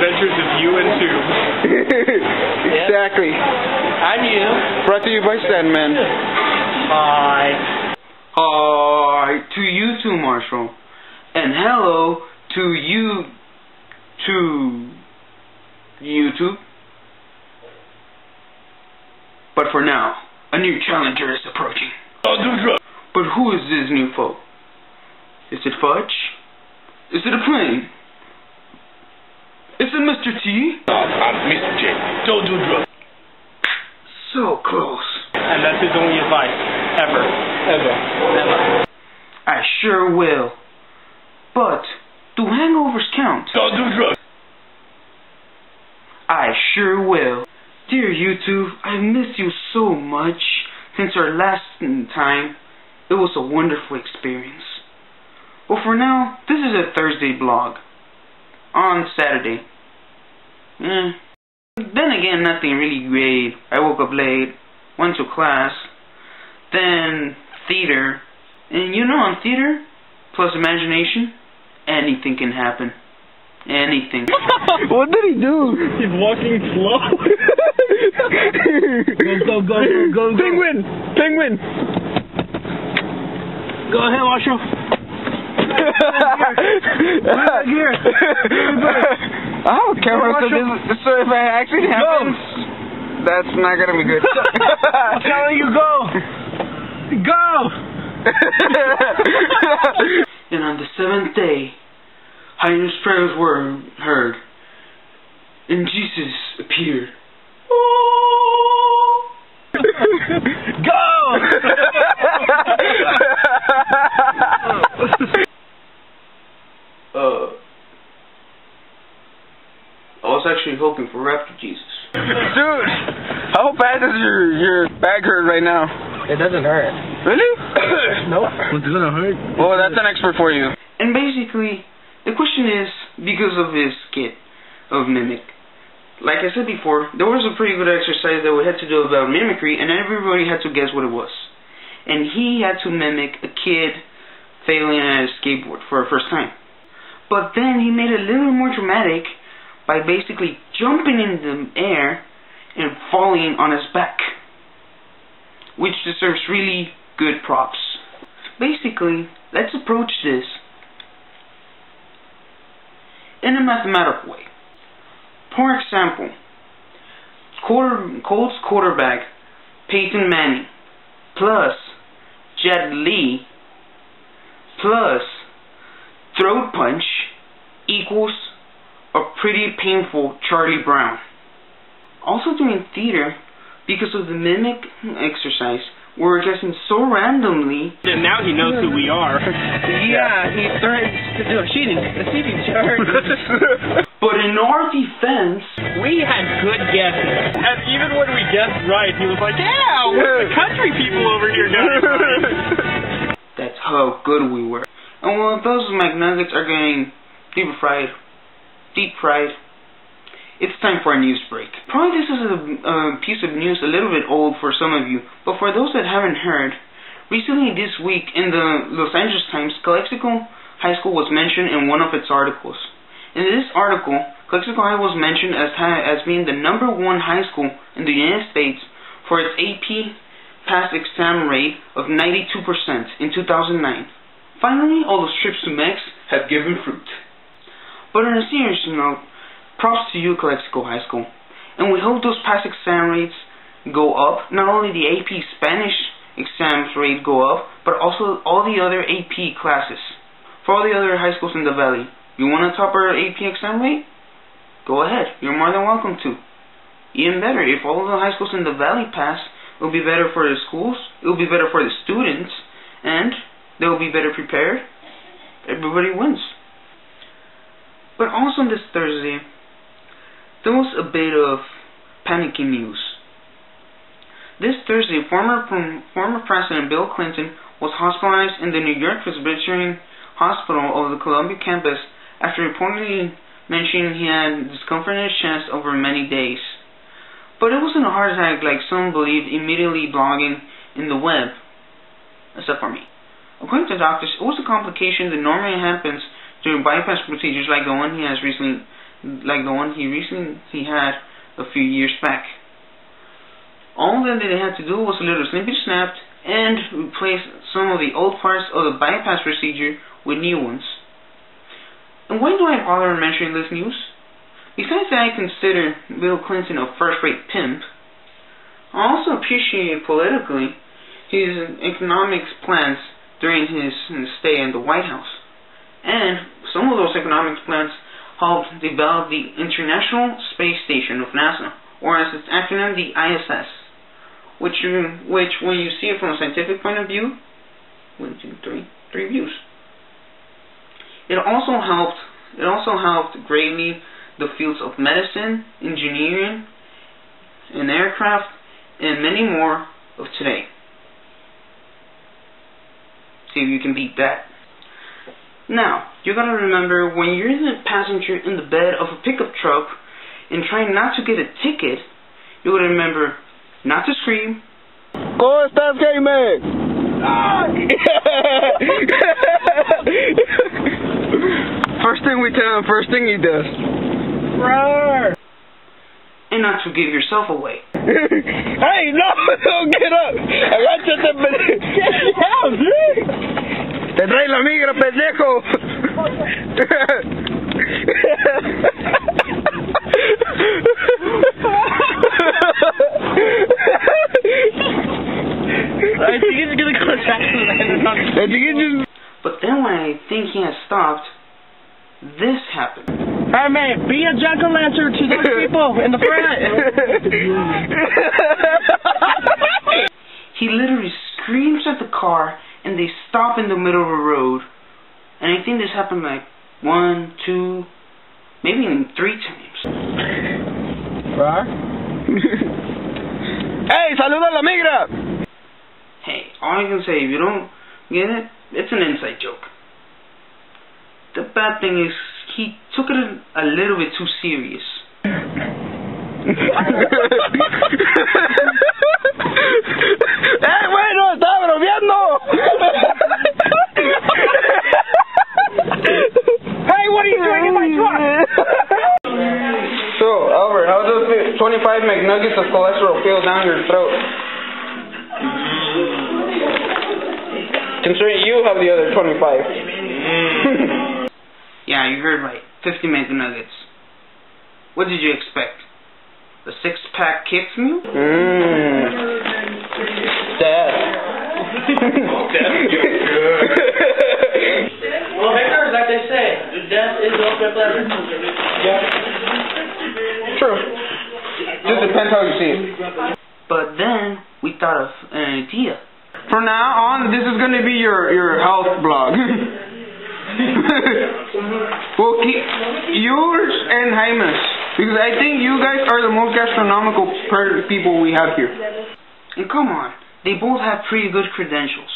adventures of you and Tube. Exactly. I'm you. Brought to you by Sandman. Hi. Hi to you too, Marshall. And hello to you to YouTube. But for now, a new challenger is approaching. But who is this new foe? Is it Fudge? Is it a plane? Is it Mr. T? I'm Mr. J. Don't do drugs. So close. And that's his only advice. Ever. I sure will. But do hangovers count? Don't do drugs. I sure will. Dear YouTube, I've missed you so much since our last time. It was a wonderful experience. Well, for now, this is a Thursday vlog. On Saturday. Then again, nothing really great. I woke up late, went to class, then theater. And you know, on theater, plus imagination, anything can happen. Anything. What did he do? He's walking slow. Go. Penguin! Go ahead, Marshall. Here. I have a camera, so if it actually happens, that's not gonna be good. I'm telling you, go! And on the seventh day, Highness prayers were heard, and Jesus appeared. Go! I was actually hoping for Raptor Jesus. Dude, how bad does your back hurt right now? It doesn't hurt. Really? Nope. What's gonna hurt? Well, that's an expert for you. And basically, the question is, because of his skit of Mimic. Like I said before, there was a pretty good exercise that we had to do about mimicry, and everybody had to guess what it was. And he had to mimic a kid failing at a skateboard for the first time. But then he made it a little more dramatic by basically jumping in the air and falling on his back, which deserves really good props. Basically, let's approach this in a mathematical way. For example, Colts quarterback Peyton Manning plus Jet Li plus throat punch equals a pretty painful Charlie Brown. Also during theater, because of the mimic exercise, we were guessing so randomly. And now he knows who we are. Yeah, he threatens to do a cheating charge. But in our defense, we had good guesses. And even when we guessed right, he was like, yeah, we're the country people over here got it right. That's how good we were. And while those McNuggets are getting deep fried, it's time for a news break. Probably this is a piece of news a little bit old for some of you, but for those that haven't heard, recently this week in the Los Angeles Times, Calexico High School was mentioned in one of its articles. In this article, Calexico High was mentioned as being the #1 high school in the United States for its AP pass exam rate of 92% in 2009. Finally, all those trips to Mex have given fruit. But on a serious note, props to you, Calexico High School. And we hope those pass exam rates go up. Not only the AP Spanish exams rate go up, but also all the other AP classes. For all the other high schools in the Valley. You want to top our AP exam rate? Go ahead. You're more than welcome to. Even better, if all the high schools in the Valley pass, it will be better for the schools, it will be better for the students, and they will be better prepared. Everybody wins. But also this Thursday, there was a bit of panicky news. This Thursday, former President Bill Clinton was hospitalized in the New York Presbyterian Hospital of the Columbia campus after reportedly mentioning he had discomfort in his chest over many days. But it wasn't a heart attack like some believed, immediately blogging in the web, except for me. According to doctors, it was a complication that normally happens during bypass procedures like the one he has recently like the one he had a few years back. All that they had to do was a little snippet snapped and replace some of the old parts of the bypass procedure with new ones. And why do I bother mentioning this news? Besides that I consider Bill Clinton a first-rate pimp, I also appreciate politically his economics plans during his stay in the White House. And some of those economics plans helped develop the International Space Station of NASA, or as its acronym, the ISS, which when you see it from a scientific point of view, 1, 2, 3 views. It also helped greatly the fields of medicine, engineering, and aircraft, and many more of today. See if you can beat that. Now, you gotta remember, when you're the passenger in the bed of a pickup truck and trying not to get a ticket, you gotta remember not to scream. ¿Cómo estás, Jaime? First thing we tell him, first thing he does. Roar! And not to give yourself away. Hey, no, don't get up. Agáchate, pendejo. Get down, dude. Te trae la migra, pendejo. I think he's gonna go back. But then when I think he has stopped, this happened. Hey man, be a jack-o'-lantern to those people in the front. He literally screams at the car and they stop in the middle of the road. And I think this happened like 1, 2, maybe even 3 times. Right? Hey, saluda a la migra! Hey, all I can say, if you don't get it, it's an inside joke. The bad thing is, he took it a little bit too serious. Bueno, estaba bromeando. Hey, what are you doing in my truck? So, Albert, how does the 25 McNuggets of cholesterol feel down your throat? Considering you have the other 25. Yeah, you heard right. 50 McNuggets. What did you expect? A 6-pack Kicks meal? Dad. Well, Hector, like they say, death is the ultimate pleasure. Yeah. True. Just depends how you see it. But then, we thought of an idea. From now on, this is going to be your health blog. We'll keep yours and Jaime's, because I think you guys are the most gastronomical people we have here. And come on, they both have pretty good credentials.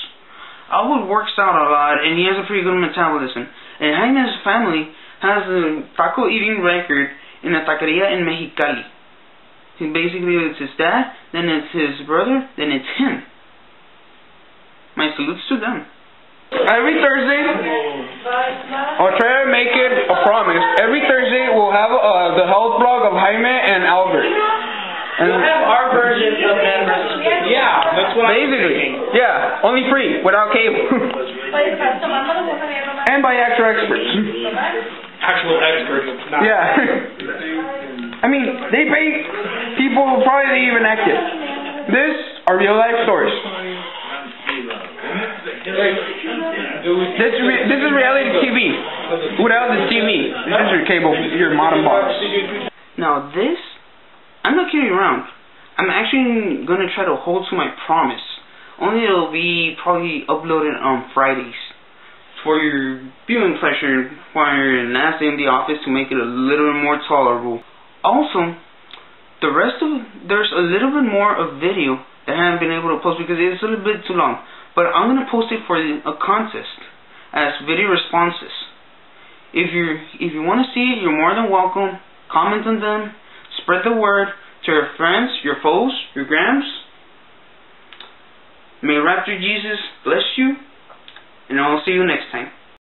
Albert works out a lot and he has a pretty good metabolism. And Jaime's family has a taco eating record in a taqueria in Mexicali. So basically it's his dad, then it's his brother, then it's him. My salutes to them. Every Thursday, I'll try to make it a promise. Every Thursday, we'll have the health blog of Jaime and Albert. And we'll have our version of Man vs. Kid. Yeah, that's what basically, yeah, only free, without cable. And by actual experts. Actual experts. Yeah. I mean, they pay people who probably even act it. This are real life stories. This is reality TV. Without the TV, this is your cable, your modem box. Now this, I'm not kidding around. I'm actually going to try to hold to my promise. Only it'll be probably uploaded on Fridays. For your viewing pleasure while you're in the office to make it a little more tolerable. Also, there's a little bit more of video that I haven't been able to post because it's a little bit too long. But I'm going to post it for a contest as video responses. If you want to see it, you're more than welcome. Comment on them. Spread the word to your friends, your foes, your grams. May Raptor Jesus bless you. And I'll see you next time.